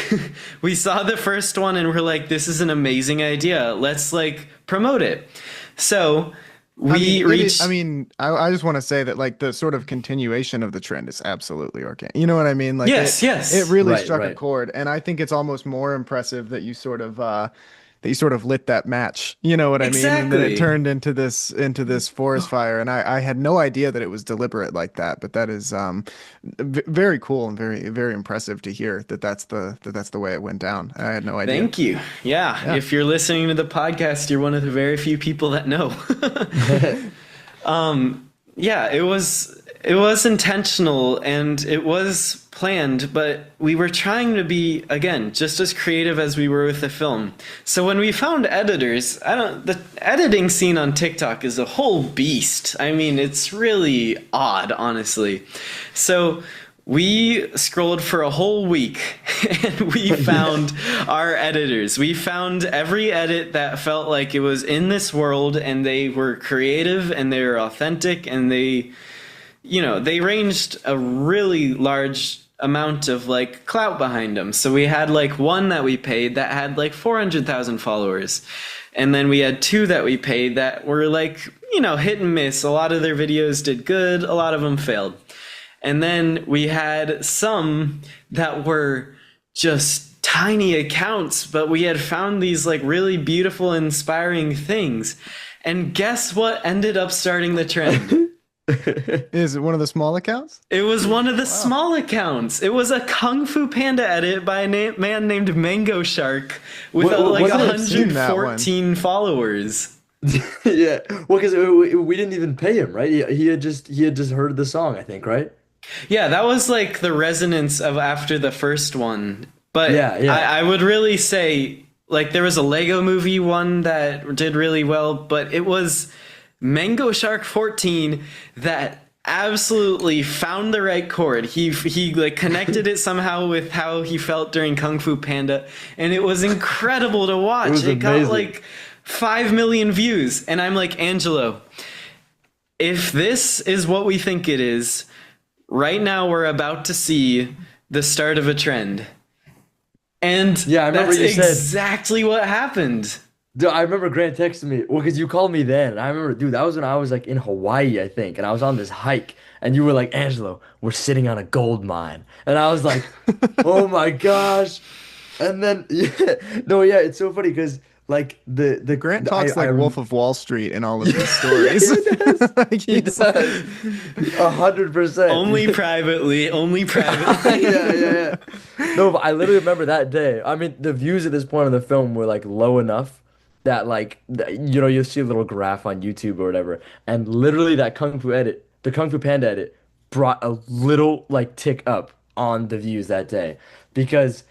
We saw the first one and we're like, this is an amazing idea. Let's like promote it. So we reached. I just want to say that like the sort of continuation of the trend is absolutely organic. You know what I mean? Like yes. It really Right, struck a right. chord, and I think it's almost more impressive that you sort of lit that match. You know what I mean? And then it Exactly. turned into this forest fire, and I had no idea that it was deliberate like that. But that is very cool and very very impressive to hear that that's the way it went down. I had no idea. Thank you. Yeah. If you're listening to the podcast, you're one of the very few people that know. Yeah, it was intentional and it was planned, but we were trying to be, again, just as creative as we were with the film. So when we found editors, the editing scene on TikTok is a whole beast. I mean, it's really odd, honestly. So we scrolled for a whole week and we found our editors. We found every edit that felt like it was in this world and they were creative and they were authentic and they ranged a really large amount of like clout behind them. So we had like one that we paid that had like 400,000 followers. And then we had 2 that we paid that were like, hit and miss. A lot of their videos did good. A lot of them failed. And then we had some that were just tiny accounts, but we had found these like really beautiful, inspiring things. And guess what ended up starting the trend? Is it one of the small accounts? It was one of the small accounts. It was a Kung Fu Panda edit by a man named Mango Shark with like wasn't it- seen that one. 114 followers. Yeah. Well, because we didn't even pay him, right? He had just heard the song, I think, right? Yeah, that was like the resonance of after the first one. But Yeah, yeah. I would really say, like, there was a Lego Movie one that did really well, but it was Mango Shark 14 that absolutely found the right chord. He like connected it somehow with how he felt during Kung Fu Panda, and it was incredible to watch. was It got amazing. like 5 million views, and I'm like, Angelo, if this is what we think it is, right now we're about to see the start of a trend. And Yeah, I remember that's you said- exactly what happened. Dude, I remember Grant texted me. Well, because you called me then. And I remember, dude, that was when I was like in Hawaii, I think. And I was on this hike. And you were like, Angelo, we're sitting on a gold mine. And I was like, oh my gosh. And then, yeah, it's so funny because like the Grant talks I like Wolf of Wall Street in all of these stories. Like, He he's- does. 100%. Only privately, only privately. Yeah. No, but I literally remember that day. I mean, the views at this point in the film were like low enough that like you'll see a little graph on YouTube or whatever, and literally that the Kung Fu Panda edit, brought a little like tick up on the views that day because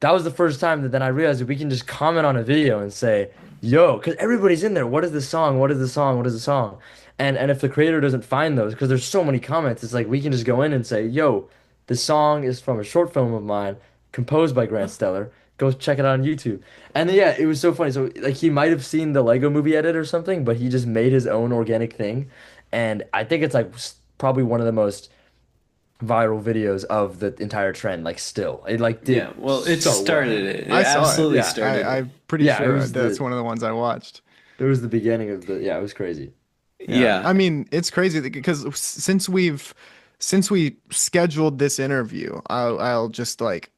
that was the first time that then I realized that we can just comment on a video and say, yo, because everybody's in there. What is the song? What is the song? What is the song? And if the creator doesn't find those, because there's so many comments, it's like we can just go in and say, yo, the song is from a short film of mine, composed by Grant Steller. Go check it out on YouTube. And then, yeah, it was so funny. So like he might have seen the Lego Movie edit or something, but he just made his own organic thing. And I think it's like probably one of the most viral videos of the entire trend. Like still, it like did Yeah, well, it so started it. It I saw it. absolutely Yeah, started it. I'm pretty Yeah, it sure was that's the- one of the ones I watched. It was the beginning of the. Yeah, it was crazy. Yeah. I mean, it's crazy because since we scheduled this interview, I'll just like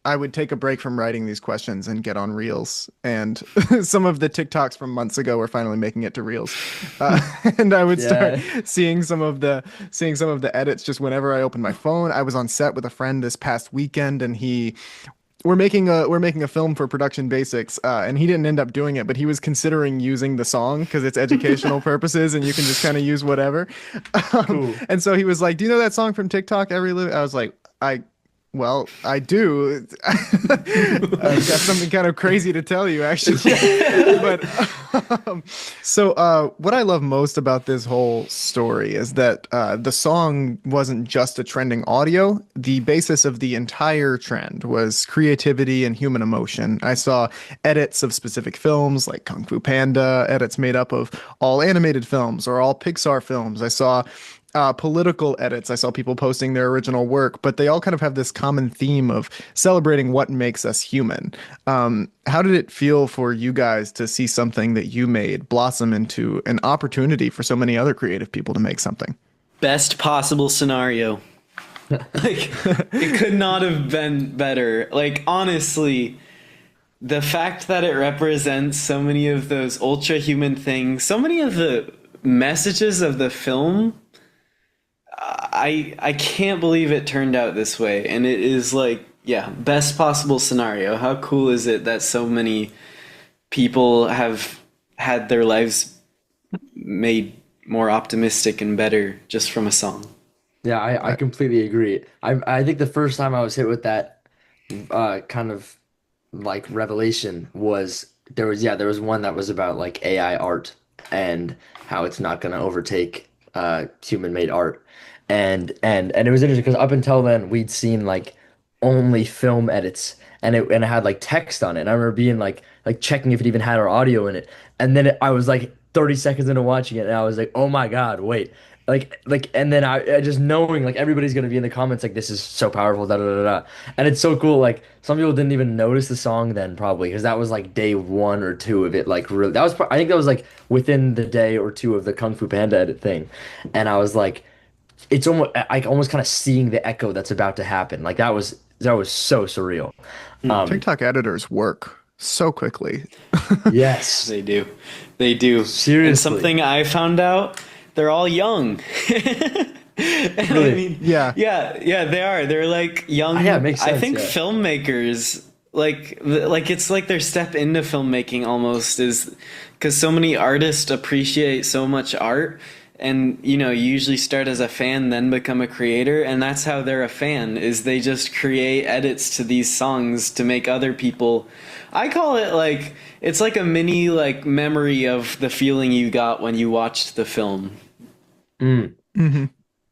I would take a break from writing these questions and get on Reels. And some of the TikToks from months ago were finally making it to Reels. And I would start seeing some of the edits just whenever I opened my phone. I was on set with a friend this past weekend, and we're making a film for Production Basics, and he didn't end up doing it, but he was considering using the song because it's educational purposes and you can just kind of use whatever. Cool. And so he was like, "Do you know that song from TikTok, Every Live?" I was like, Well, I do. I've got something kind of crazy to tell you, actually. But what I love most about this whole story is that the song wasn't just a trending audio. The basis of the entire trend was creativity and human emotion. I saw edits of specific films like Kung Fu Panda, edits made up of all animated films or all Pixar films. I saw political edits. I saw people posting their original work, but they all kind of have this common theme of celebrating what makes us human. How did it feel for you guys to see something that you made blossom into an opportunity for so many other creative people to make something? Best possible scenario. Like, it could not have been better. Like, honestly, the fact that it represents so many of those ultra human things, so many of the messages of the film, I can't believe it turned out this way. And it is like, yeah, best possible scenario. How cool is it that so many people have had their lives made more optimistic and better just from a song? Yeah, I completely agree. I think the first time I was hit with that kind of like revelation was there was one that was about like AI art and how it's not going to overtake human made art. And it was interesting because up until then we'd seen like only film edits and it had like text on it. And I remember being like checking if it even had our audio in it. And then I was like 30 seconds into watching it and I was like, "Oh my God, wait." And then I just knowing like everybody's gonna be in the comments like this is so powerful, da da da da. And it's so cool. Like some people didn't even notice the song then probably because that was like day one or two of it. Like really, I think that was like within the day or two of the Kung Fu Panda edit thing, and I was like, it's almost kind of seeing the echo that's about to happen. Like that was so surreal. Um, TikTok editors work so quickly. yes, They do. They do. And seriously, something I found out, they're all young. And I really, mean, Yeah. yeah, they are. They're like young. yeah, it makes I sense. think Yeah, filmmakers like it's like their step into filmmaking almost is because so many artists appreciate so much art, and you usually start as a fan then become a creator, and that's how they're a fan, is they just create edits to these songs to make other people. I call it like it's like a mini like memory of the feeling you got when you watched the film. mm. Hmm.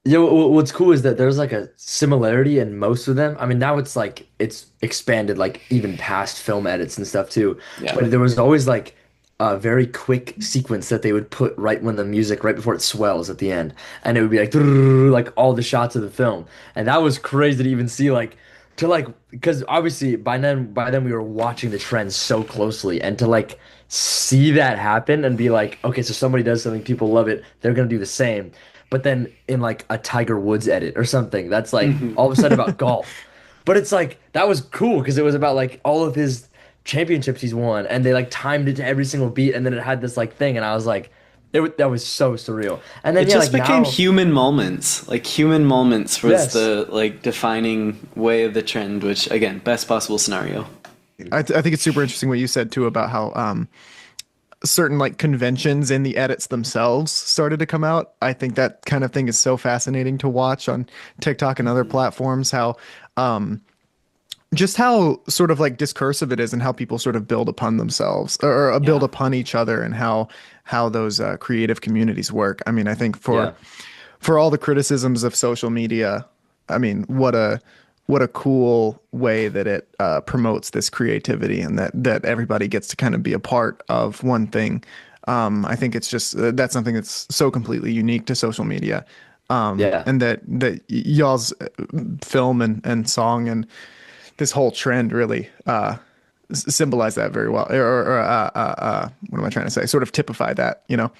Yeah, what's cool is that there's like a similarity in most of them. I mean, now it's like it's expanded like even past film edits and stuff too. Yeah. But there was always like a very quick sequence that they would put right when the music, right before it swells at the end, and it would be like like all the shots of the film, and that was crazy to even see to like because obviously by then we were watching the trends so closely, and to like see that happen and be like, okay, so somebody does something, people love it, they're gonna do the same. But then in like a Tiger Woods edit or something, that's like all of a sudden about golf. But it's like that was cool because it was about like all of his championships he's won, and they like timed it to every single beat, and then it had this like thing, and I was like, that was so surreal. And then It yeah, just like became now, human moments. Like human moments was yes, the like defining way of the trend, which again, best possible scenario. I think it's super interesting what you said too about how certain like conventions in the edits themselves started to come out. I think that kind of thing is so fascinating to watch on TikTok and other platforms. How just how sort of like discursive it is and how people sort of build upon themselves or build Yeah. upon each other and how those creative communities work. I mean, I think yeah, for all the criticisms of social media, I mean, what a cool way that it promotes this creativity and that everybody gets to kind of be a part of one thing. I think it's just that's something that's so completely unique to social media, yeah. and that y'all's film and song and this whole trend really symbolize that very well, or what am I trying to say? Sort of typify that, you know?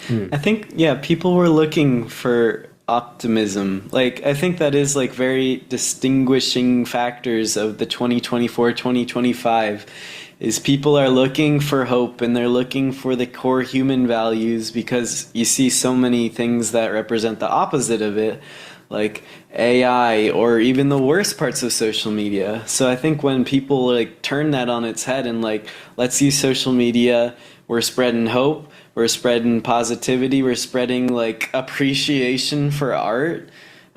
Hmm. I think, yeah, people were looking for optimism. Like, I think that is like very distinguishing factors of the 2024, 2025 is people are looking for hope and they're looking for the core human values because you see so many things that represent the opposite of it, like AI or even the worst parts of social media. So I think when people like turn that on its head and like, let's use social media, we're spreading hope, we're spreading positivity, we're spreading like appreciation for art.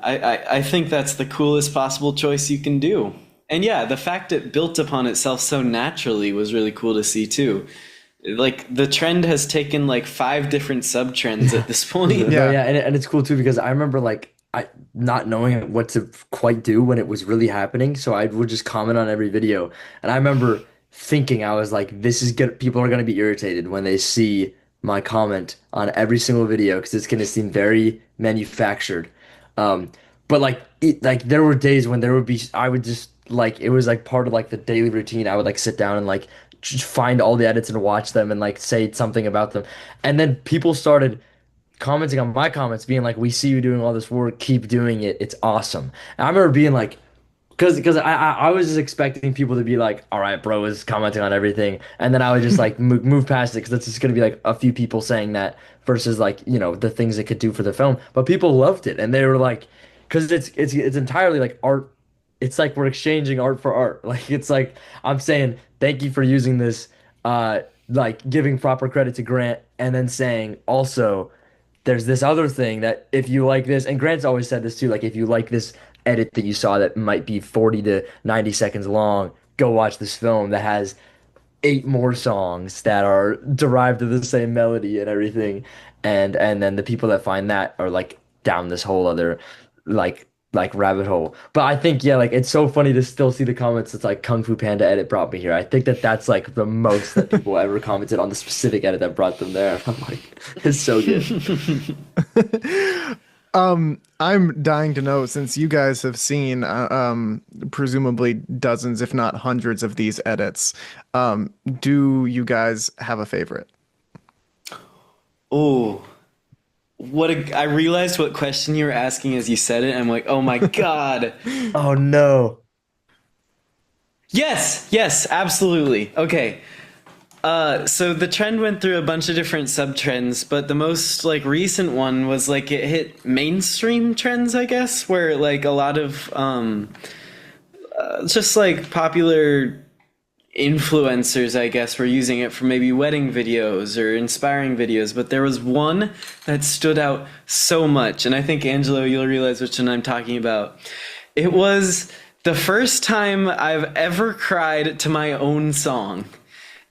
I think that's the coolest possible choice you can do. And yeah, the fact it built upon itself so naturally was really cool to see too. Like the trend has taken like five different sub trends at this point. No, Yeah. yeah, and it's cool too because I remember like I not knowing what to quite do when it was really happening, so I would just comment on every video. And I remember thinking I was like, this is good. People are gonna be irritated when they see my comment on every single video because it's gonna seem very manufactured. Um, but like like there were days when there would be I would just like it was like part of like the daily routine. I would like sit down and like just find all the edits and watch them and like say something about them. And then people started commenting on my comments, being like, "We see you doing all this work. Keep doing it. It's awesome." And I remember being like, because I was just expecting people to be like, "All right, bro is commenting on everything," and then I would just like move past it because it's just gonna be like a few people saying that versus like the things it could do for the film. But people loved it, and they were like, because it's entirely like art. It's like we're exchanging art for art. Like it's like I'm saying thank you for using this, like giving proper credit to Grant, and then saying also there's this other thing that if you like this, and Grant's always said this too, like if you like this edit that you saw that might be 40 to 90 seconds long, go watch this film that has eight more songs that are derived of the same melody and everything. And then the people that find that are like down this whole other like rabbit hole. But I think yeah, like it's so funny to still see the comments. It's like Kung Fu Panda edit brought me here. I think that that's like the most that people ever commented on the specific edit that brought them there. I'm like, it's so good. I'm dying to know since you guys have seen presumably dozens, if not hundreds of these edits. Do you guys have a favorite? Oh, I realized what question you were asking as you said it. I'm like, oh my God. Oh no. Yes, yes, absolutely. Okay. So the trend went through a bunch of different sub-trends, but the most like recent one was like it hit mainstream trends, I guess, where like a lot of just like popular influencers, I guess, were using it for maybe wedding videos or inspiring videos. But there was one that stood out so much, and I think Angelo, you'll realize which one I'm talking about. It was the first time I've ever cried to my own song.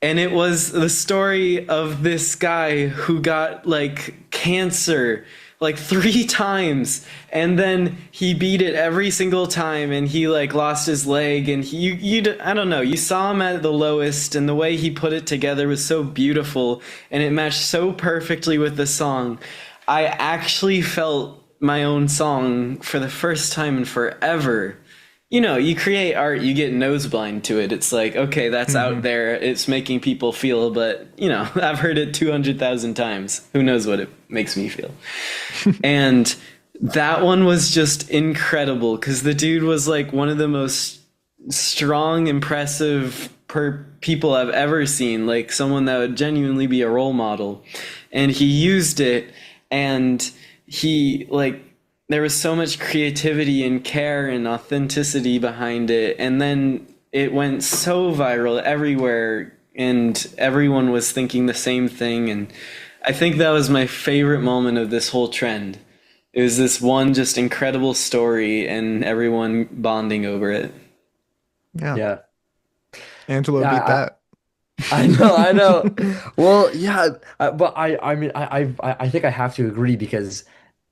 And it was the story of this guy who got like cancer like three times, and then he beat it every single time, and he like lost his leg, and I don't know, you saw him at the lowest, and the way he put it together was so beautiful, and it matched so perfectly with the song. I actually felt my own song for the first time in forever. You know, you create art, you get noseblind to it. It's like, okay, that's out there. It's making people feel, but, you know, I've heard it 200,000 times. Who knows what it makes me feel? And that one was just incredible because the dude was like one of the most strong, impressive people I've ever seen. Like someone that would genuinely be a role model. And he used it, and he, like, there was so much creativity and care and authenticity behind it. And then it went so viral everywhere, and everyone was thinking the same thing. And I think that was my favorite moment of this whole trend. It was this one just incredible story and everyone bonding over it. Yeah. Yeah. Angelo beat Yeah, that. I know, I know. Well, yeah, but I mean, I think I have to agree because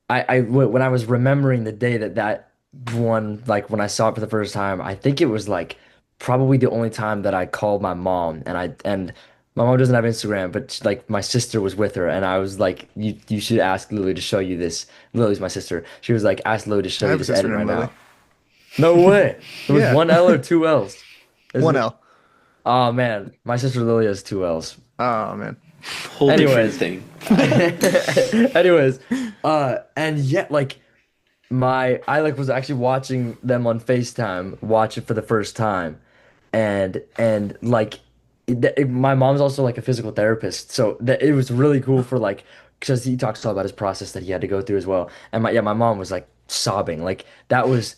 when I was remembering the day that one, like when I saw it for the first time, I think it was like probably the only time that I called my mom, and my mom doesn't have Instagram, but like my sister was with her, and I was like, you should ask Lily to show you this. Lily's my sister. She was like, ask Lily to I show you have a this sister edit named right Lily. now. No way. It was Yeah. one L or two L's. Is One it? L. Oh man, my sister Lily has two L's. Oh man. Whole different Anyways, thing. anyways, and yet like I like was actually watching them on FaceTime, watch it for the first time, and like my mom's also like a physical therapist, so that it was really cool for like because he talks all about his process that he had to go through as well, and my mom was like sobbing, like that was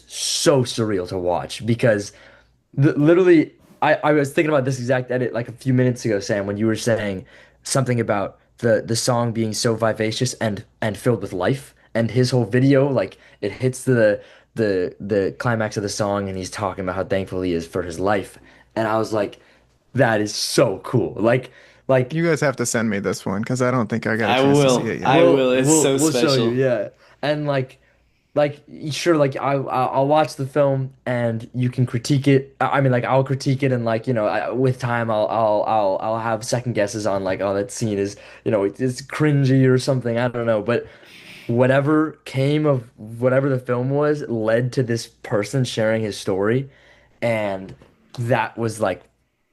so surreal to watch because literally, I was thinking about this exact edit like a few minutes ago, Sam, when you were saying something about the song being so vivacious and filled with life. and his whole video, like it hits the climax of the song, and he's talking about how thankful he is for his life, and I was like, that is so cool. Like You guys have to send me this one because I don't think I got a I chance to see will. it yet. I will. It's so we'll show you, special. yeah. And like sure, like I'll watch the film and you can critique it. I mean, like I'll critique it, and like with time I'll have second guesses on like, oh, that scene is it's cringy or something. I don't know, but whatever came of whatever the film was led to this person sharing his story, and that was like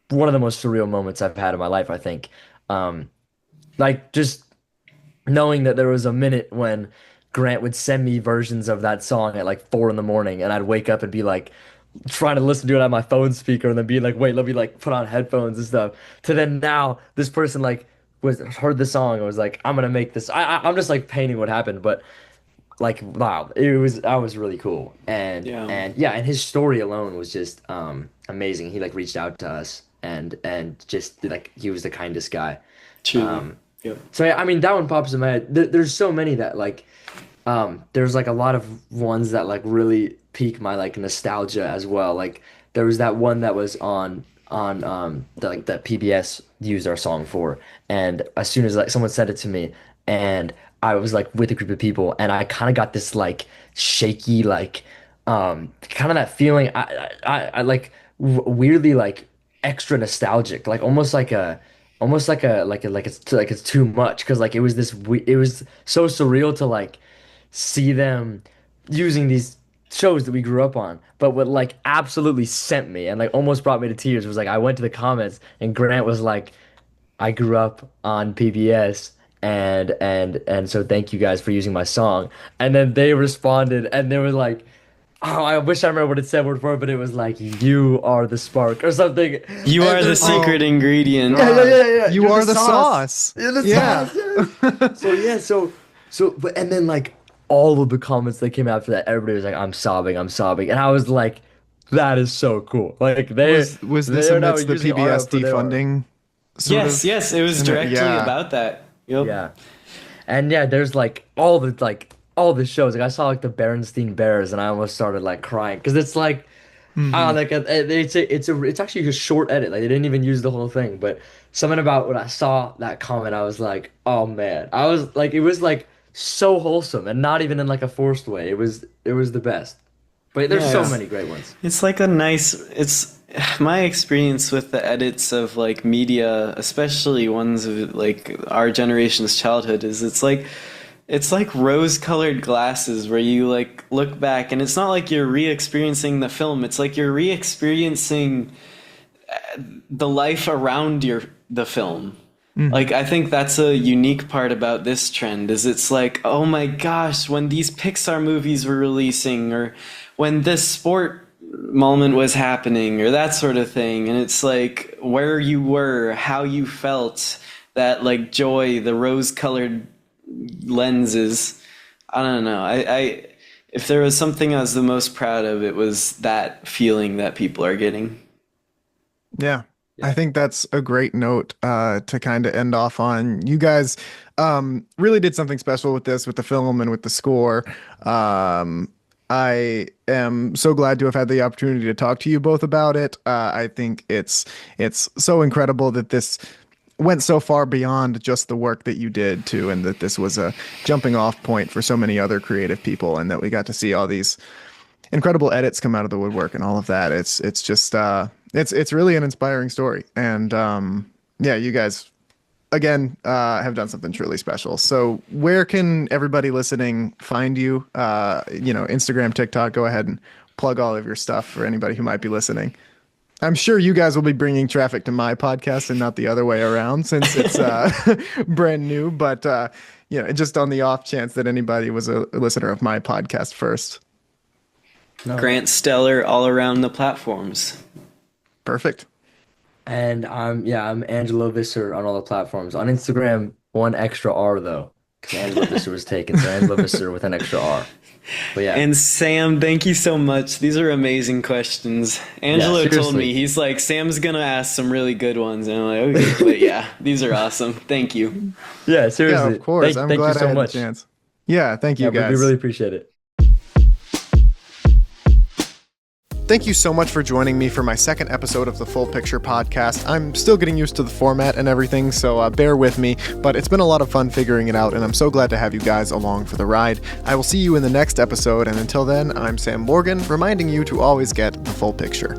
one of the most surreal moments I've had in my life, I think. Um, like just knowing that there was a minute when Grant would send me versions of that song at like 4 in the morning, and I'd wake up and be like trying to listen to it on my phone speaker, and then being like, wait, let me like put on headphones and stuff. To then now this person like was heard the song and was like, I'm gonna make this. I'm just like painting what happened, but like wow, it was that was really cool. Yeah. And yeah, and his story alone was just amazing. He like reached out to us, and just like he was the kindest guy. Truly. Um, Yep. so yeah, I mean that one pops in my head. There's so many that like there's like a lot of ones that like really pique my like nostalgia as well. Like there was that one that was on like that PBS used our song for, and as soon as like someone said it to me, and I was like with a group of people, and I kind of got this like shaky like kind of that feeling. I like weirdly like extra nostalgic, like almost like it's too much because like it was so surreal to like see them using these shows that we grew up on. But what like absolutely sent me and like almost brought me to tears was like I went to the comments and Grant was like, I grew up on PBS, and so thank you guys for using my song. And then they responded and they were like, oh, I wish I remember what it said word for word, but it was like, you are the spark or something. You And are the then, secret ingredient. yeah. You You're are the sauce. You're the Yeah. sauce. Yeah. So yeah, but and then like all of the comments that came after that, everybody was like, I'm sobbing," and I was like, that is so cool. Like Was this they're now amidst the using our PBS art for their art. defunding sort Yes, of? yes, it was directly Yeah. about that. Yep. Yeah, and yeah, there's like all the shows. Like I saw like the Berenstain Bears, and I almost started like crying because it's like Hmm. it's actually a short edit. Like they didn't even use the whole thing, but something about when I saw that comment, I was like, oh man. I was like it was like so wholesome and not even in like a forced way. It was the best. But there's so Yeah. many great ones. It's like a nice, it's my experience with the edits of like media, especially ones of like our generation's childhood, is it's like rose-colored glasses where you like look back and it's not like you're re-experiencing the film, it's like you're re-experiencing the life around the film. Like I think that's a unique part about this trend is it's like, oh my gosh, when these Pixar movies were releasing or when this sport moment was happening or that sort of thing, and it's like where you were, how you felt, that like joy, the rose-colored lenses. I don't know. I if there was something I was the most proud of, it was that feeling that people are getting. Yeah. I Yeah. think that's a great note to kind of end off on. You guys really did something special with this, with the film and with the score. I am so glad to have had the opportunity to talk to you both about it. I think it's so incredible that this went so far beyond just the work that you did too, and that this was a jumping off point for so many other creative people, and that we got to see all these incredible edits come out of the woodwork and all of that. It's just it's really an inspiring story. And yeah, you guys again have done something truly special. So where can everybody listening find you? Instagram, TikTok, go ahead and plug all of your stuff for anybody who might be listening. I'm sure you guys will be bringing traffic to my podcast and not the other way around since it's brand new, but just on the off chance that anybody was a listener of my podcast first. No. Grant Stellar all around the platforms. Perfect. And I'm Angelo Visser on all the platforms. On Instagram, one extra R though, because Angelo Visser was taken. So Angelo Visser with an extra R. But yeah. And Sam, thank you so much. These are amazing questions. Angelo told seriously. me, he's like, Sam's gonna ask some really good ones. And I'm like, okay, but yeah, these are awesome. Thank you. Yeah, seriously. Yeah, of course. I'm Thank you glad so I had much. the chance. Yeah, thank you Yeah, we guys. really appreciate it. Thank you so much for joining me for my second episode of the Full Picture podcast. I'm still getting used to the format and everything, so bear with me, but it's been a lot of fun figuring it out, and I'm so glad to have you guys along for the ride. I will see you in the next episode, and until then, I'm Sam Morgan, reminding you to always get the full picture.